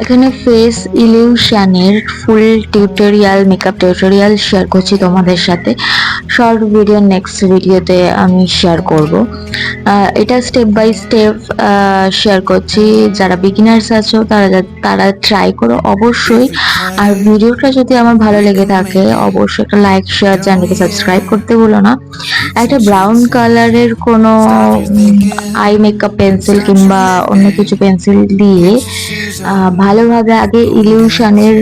এখানে ফেস ইলিউশনের full tutorial makeup tutorial share করছি তোমাদের সাথে। শর্ট ভিডিও নেক্সট ভিডিওতে আমি শেয়ার করব। এটা স্টেপ বাই স্টেপ শেয়ার করছি। যারা বিগিনার্স আছো তারা ট্রাই করো অবশ্যই। আর ভিডিওটা যদি আমার ভালো লেগে থাকে অবশ্যই একটা লাইক শেয়ার, চ্যানেলকে সাবস্ক্রাইব করতে ভুলো না। একটা ব্রাউন কালারের কোনো আই মেকআপ পেন্সিল কিংবা অন্য কিছু পেন্সিল দিয়ে ভালোভাবে আগে ইলিউশনের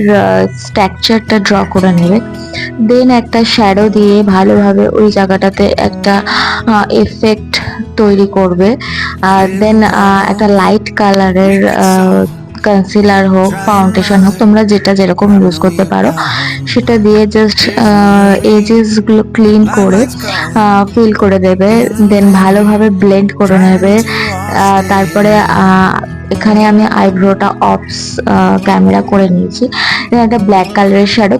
স্ট্রাকচারটা ড্র করে নেবে। দেন একটা শ্যাডো দিয়ে ভালোভাবে ওই জায়গাটাতে একটা এফেক্ট তৈরি করবে। আর দেন একটা লাইট কালারের কনসিলার হোক, ফাউন্ডেশন হোক, তোমরা যেটা যেরকম ইউজ করতে পারো সেটা দিয়ে জাস্ট এজেস গুলো ক্লিন করে ফিল করে দেবে। দেন ভালোভাবে ব্লেন্ড করে নেবে। তারপরে এখানে আমি আইব্রোটা অফ ক্যামেরা করে নিয়েছি। একটা ব্ল্যাক কালারের শ্যাডো,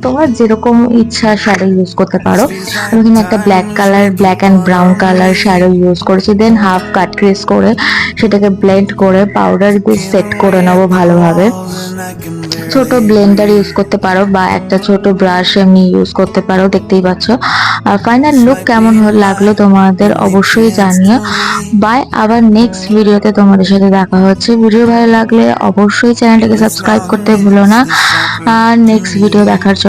তোমরা যেরকম ইচ্ছা শ্যাডো ইউজ করতে পারো। আমি এখানে একটা black and brown colour shadow use করেছি। দেন হাফ কাট ক্রিস করে সেটাকে ব্লেন্ড করে পাউডার দিয়ে সেট করে নেবো ভালোভাবে। ছোট ব্লেন্ডার ইউজ করতে পারো বা একটা ছোট ব্রাশ এমনি ইউজ করতে পারো, দেখতেই পাচ্ছ। আর ফাইনাল লুক কেমন লাগলো তোমাদের অবশ্যই জানিও। বাই, আবার নেক্সট ভিডিওতে তোমাদের সাথে দেখা হচ্ছে। ভিডিও ভালো লাগলে অবশ্যই চ্যানেলটাকে সাবস্ক্রাইব করতে ভুলো না। আর নেক্সট ভিডিও দেখার জন্য